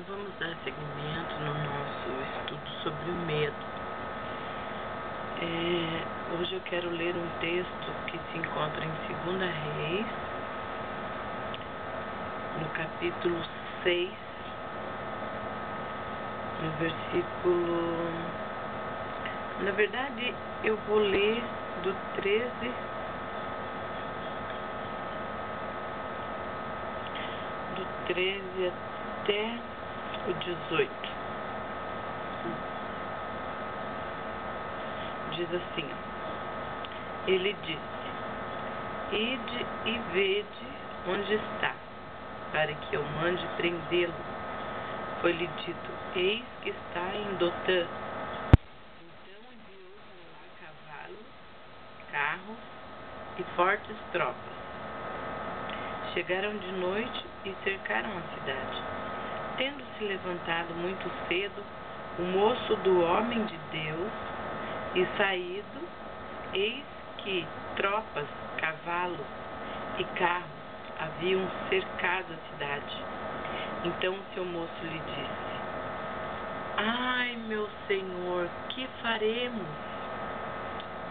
Vamos dar seguimento no nosso estudo sobre o medo. Hoje eu quero ler um texto que se encontra em 2 Reis, no capítulo 6, no versículo... Na verdade, eu vou ler do 13 até o 18. Diz assim, ó. Ele disse: Ide e vede onde está, para que eu mande prendê-lo. Foi-lhe dito: Eis que está em Dotã. Então enviou para lá cavalos, carros e fortes tropas. Chegaram de noite e cercaram a cidade. Tendo-se levantado muito cedo o moço do homem de Deus e saído, eis que tropas, cavalos e carros haviam cercado a cidade. Então o seu moço lhe disse: Ai, meu senhor, que faremos?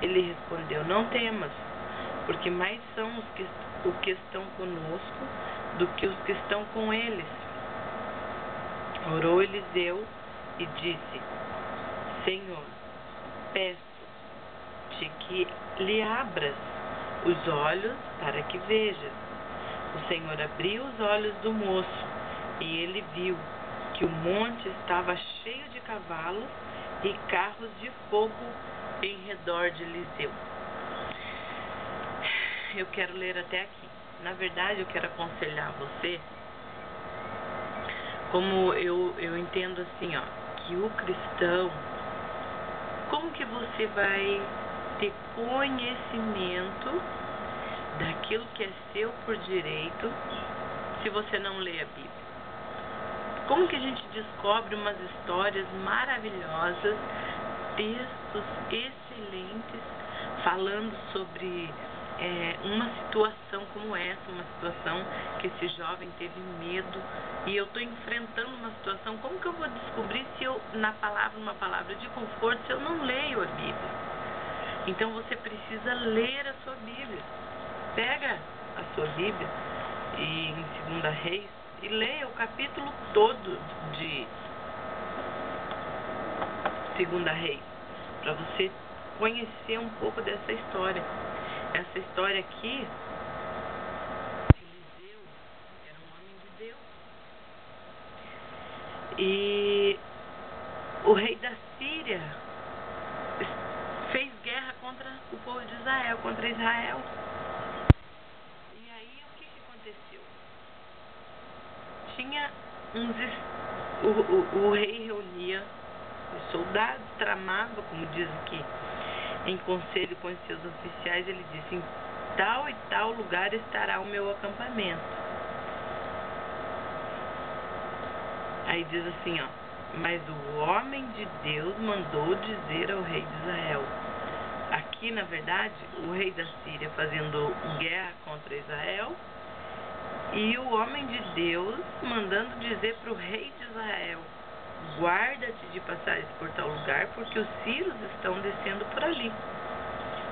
Ele respondeu: Não temas, porque mais são os que estão conosco do que os que estão com eles. Orou Eliseu e disse: Senhor, peço-te que lhe abras os olhos para que veja. O Senhor abriu os olhos do moço e ele viu que o monte estava cheio de cavalos e carros de fogo em redor de Eliseu. Eu quero ler até aqui. Na verdade, eu quero aconselhar você, como eu entendo assim, ó, que o cristão, como que você vai ter conhecimento daquilo que é seu por direito se você não lê a Bíblia? Como que a gente descobre umas histórias maravilhosas, textos excelentes, falando sobre uma situação como essa, uma situação que esse jovem teve medo e eu estou enfrentando uma situação? Como que eu vou descobrir se eu, uma palavra de conforto, se eu não leio a Bíblia? Então você precisa ler a sua Bíblia. Pega a sua Bíblia em 2 Reis e leia o capítulo todo de 2 Reis, para você conhecer um pouco dessa história. Essa história aqui, Eliseu era um homem de Deus. E o rei da Síria fez guerra contra o povo de Israel, contra Israel. E aí o que aconteceu? Tinha o rei reunia os soldados, tramava, como diz aqui, em conselho com os seus oficiais. Ele disse: em tal e tal lugar estará o meu acampamento. Aí diz assim, ó: mas o homem de Deus mandou dizer ao rei de Israel. Aqui, na verdade, o rei da Síria fazendo guerra contra Israel e o homem de Deus mandando dizer para o rei de Israel: guarda-te de passares por tal lugar, porque os sírios estão descendo por ali.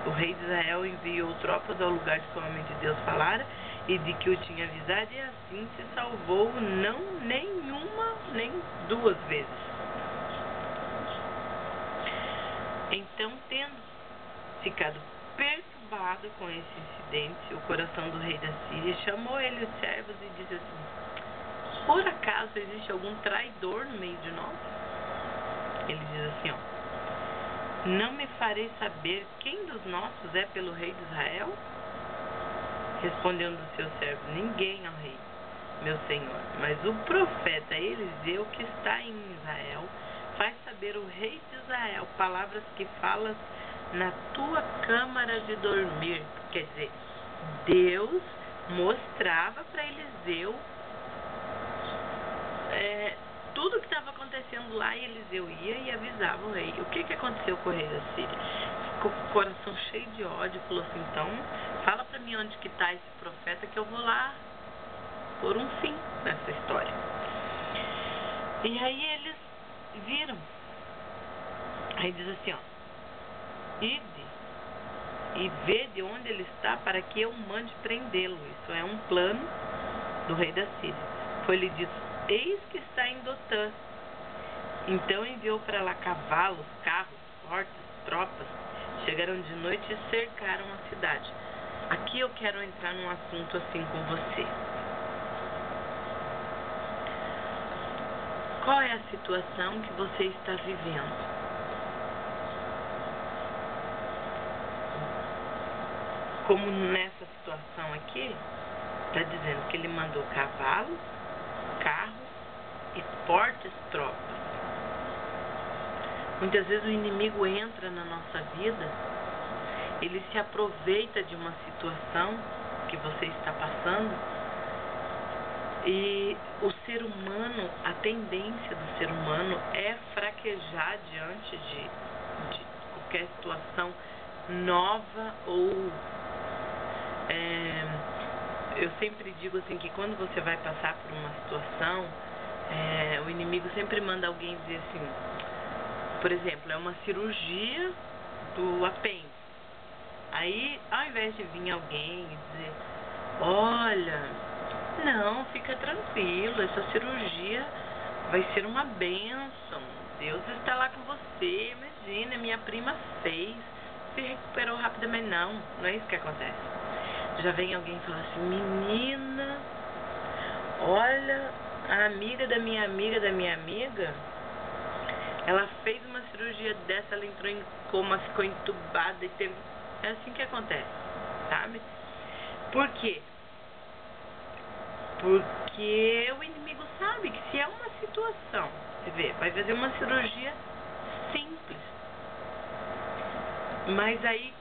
O rei de Israel enviou tropas ao lugar que o homem de Deus falara e de que o tinha avisado, e assim se salvou, não nenhuma, nem 2 vezes. Então, tendo ficado perturbado com esse incidente, o coração do rei da Síria chamou ele os servos e disse assim: por acaso existe algum traidor no meio de nós? Ele diz assim, ó: não me farei saber quem dos nossos é pelo rei de Israel? Respondeu um dos seus servos: ninguém, ó rei, meu senhor, mas o profeta Eliseu, que está em Israel, faz saber o rei de Israel palavras que falas na tua câmara de dormir. Quer dizer, Deus mostrava para Eliseu tudo que estava acontecendo lá, e Eliseu ia e avisava o rei. O que aconteceu com o rei da Síria? Ficou com o coração cheio de ódio, falou assim: então fala para mim onde que está esse profeta, que eu vou lá pôr um fim nessa história. E aí eles viram. Aí diz assim, ó: ide e vede onde ele está, para que eu mande prendê-lo. Isso é um plano do rei da Síria. Foi-lhe dito: eis que está em Dotã. Então enviou para lá cavalos, carros, portas, tropas. Chegaram de noite e cercaram a cidade. Aqui eu quero entrar num assunto assim com você. Qual é a situação que você está vivendo? Como nessa situação aqui, está dizendo que ele mandou cavalos, carros e fortes tropas. Muitas vezes o inimigo entra na nossa vida, ele se aproveita de uma situação que você está passando, e o ser humano, a tendência do ser humano é fraquejar diante de qualquer situação nova ou eu sempre digo assim que quando você vai passar por uma situação, o inimigo sempre manda alguém dizer assim, por exemplo, é uma cirurgia do apêndice. Aí, ao invés de vir alguém e dizer: olha, não, fica tranquilo, essa cirurgia vai ser uma bênção, Deus está lá com você, imagina, minha prima fez, se recuperou rapidamente. Não é isso que acontece. Já vem alguém e fala assim: menina, olha, a amiga da minha amiga, ela fez uma cirurgia dessa, ela entrou em coma, ficou entubada e teve... É assim que acontece, sabe? Por quê? Porque o inimigo sabe que se é uma situação, você vê, vai fazer uma cirurgia simples, mas aí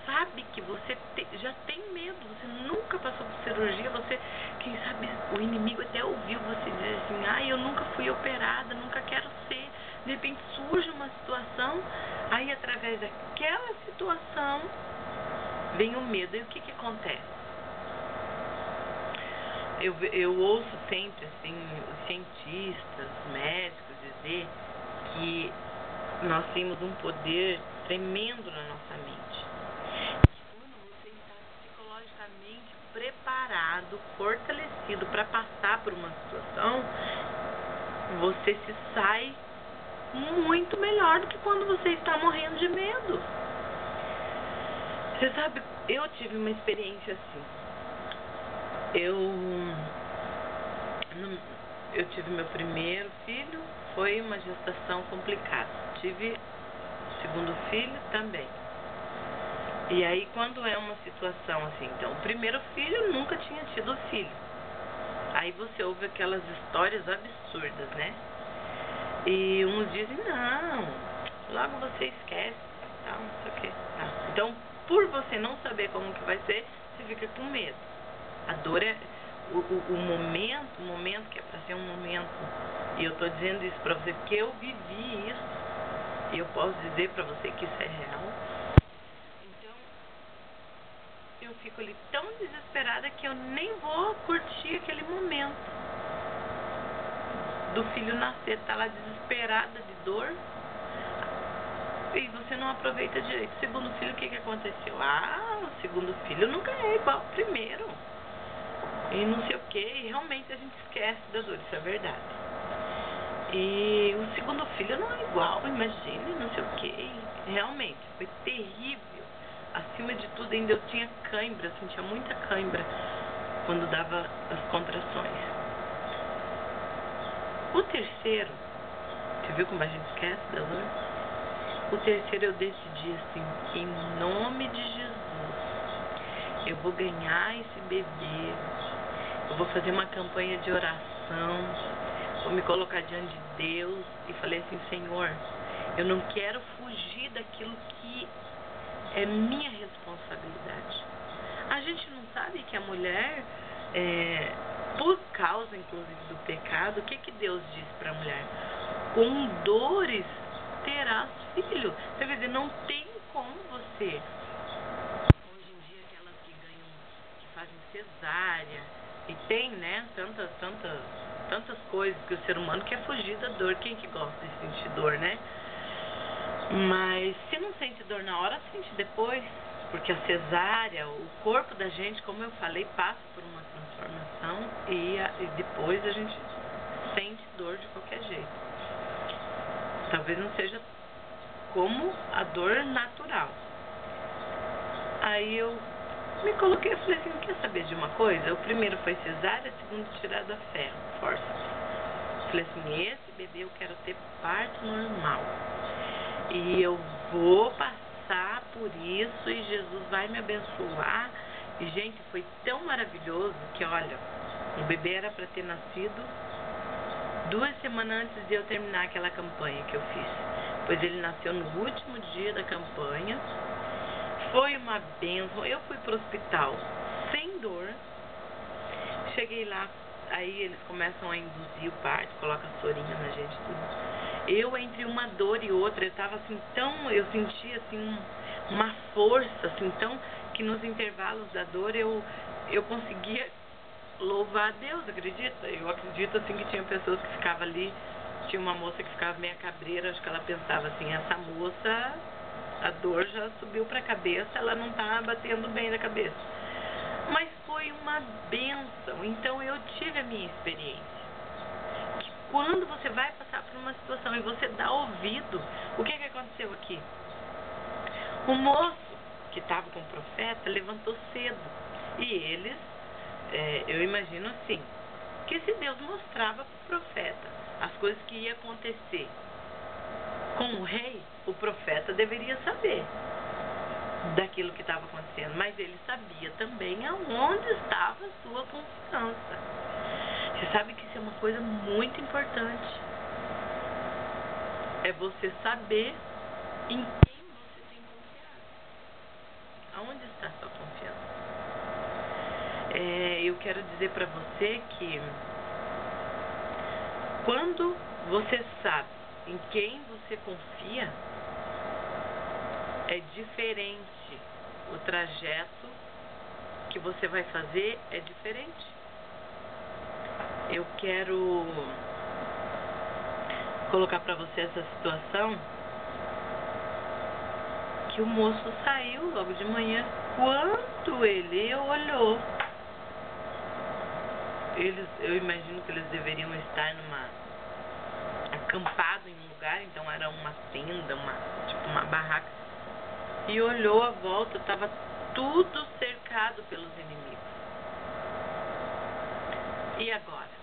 sabe que você já tem medo, você nunca passou por cirurgia, você, quem sabe, o inimigo até ouviu você dizer assim: ai, eu nunca fui operada, nunca quero ser. De repente surge uma situação, aí através daquela situação vem o medo. E o que acontece? Eu ouço sempre assim os cientistas, os médicos dizer que nós temos um poder tremendo na nossa mente. Quando você está psicologicamente preparado, fortalecido para passar por uma situação, você se sai muito melhor do que quando você está morrendo de medo. Você sabe, eu tive uma experiência assim. Eu tive meu primeiro filho, foi uma gestação complicada. Tive o segundo filho também. E aí, quando é uma situação assim, então, o primeiro filho nunca tinha tido filho. Aí você ouve aquelas histórias absurdas, né? E uns dizem: não, logo você esquece, tal, não sei o que. Tá. Então, por você não saber como que vai ser, você fica com medo. A dor é o momento que é para ser um momento. E eu tô dizendo isso para você porque eu vivi isso. E eu posso dizer para você que isso é real. Então, eu fico ali tão desesperada que eu nem vou curtir aquele momento do filho nascer, tá lá desesperada de dor, e você não aproveita direito. Segundo filho, o que aconteceu? O segundo filho nunca é igual ao primeiro, e não sei o que, e realmente a gente esquece da dor, isso é verdade. E o segundo filho não é igual, imagine, não sei o que, realmente, foi terrível. Acima de tudo, ainda eu tinha cãibra, eu sentia muita cãibra quando dava as contrações. O terceiro, você viu como a gente esquece da dor? O terceiro eu decidi assim: em nome de Jesus, eu vou ganhar esse bebê, eu vou fazer uma campanha de oração, vou me colocar diante de Deus e falei assim: Senhor, eu não quero fugir daquilo que é minha responsabilidade. A gente não sabe que a mulher, por causa inclusive do pecado, o que Deus diz para a mulher? Com dores terás filho. Quer dizer, não tem como você. Hoje em dia, aquelas que fazem cesárea, e tem, né, tantas tantas coisas que o ser humano quer fugir da dor. Quem que gosta de sentir dor, né? Mas se não sente dor na hora, sente depois. Porque a cesárea, o corpo da gente, como eu falei, passa por uma transformação e depois a gente sente dor de qualquer jeito. Talvez não seja como a dor natural. Aí eu me coloquei e falei assim, quer saber de uma coisa? O primeiro foi cesárea, o segundo tirado a ferro, força. Falei assim, esse bebê eu quero ter parto normal. E eu vou passar por isso e Jesus vai me abençoar. E, gente, foi tão maravilhoso que, olha, o bebê era para ter nascido 2 semanas antes de eu terminar aquela campanha que eu fiz. Pois ele nasceu no último dia da campanha. Foi uma bênção. Eu fui pro hospital sem dor. Cheguei lá, aí eles começam a induzir o parto, colocam sorinho na gente, tudo. Eu, entre uma dor e outra, eu tava assim eu sentia assim uma força, assim, tão que nos intervalos da dor eu conseguia louvar a Deus, acredita? Eu acredito assim que tinha pessoas que ficavam ali, tinha uma moça que ficava meia cabreira, acho que ela pensava assim, essa moça, a dor já subiu pra cabeça, ela não tá batendo bem na cabeça. Mas foi uma bênção, então eu tive a minha experiência. Que quando você vai passar por uma situação e você dá ouvido, o que aconteceu aqui? O moço que estava com o profeta levantou cedo e eles, eu imagino assim, que se Deus mostrava para o profeta as coisas que iam acontecer com o rei, o profeta deveria saber daquilo que estava acontecendo, mas ele sabia também aonde estava a sua confiança. Você sabe que isso é uma coisa muito importante. É você saber em quem você tem confiado. Aonde está a sua confiança? Eu quero dizer para você que quando você sabe em quem você confia, é diferente. O trajeto que você vai fazer é diferente. Eu quero colocar para você essa situação que o moço saiu logo de manhã. Quando ele olhou, eu imagino que eles deveriam estar acampado em um lugar, então era uma tenda, tipo uma barraca. E olhou à volta, estava tudo cercado pelos inimigos. E agora?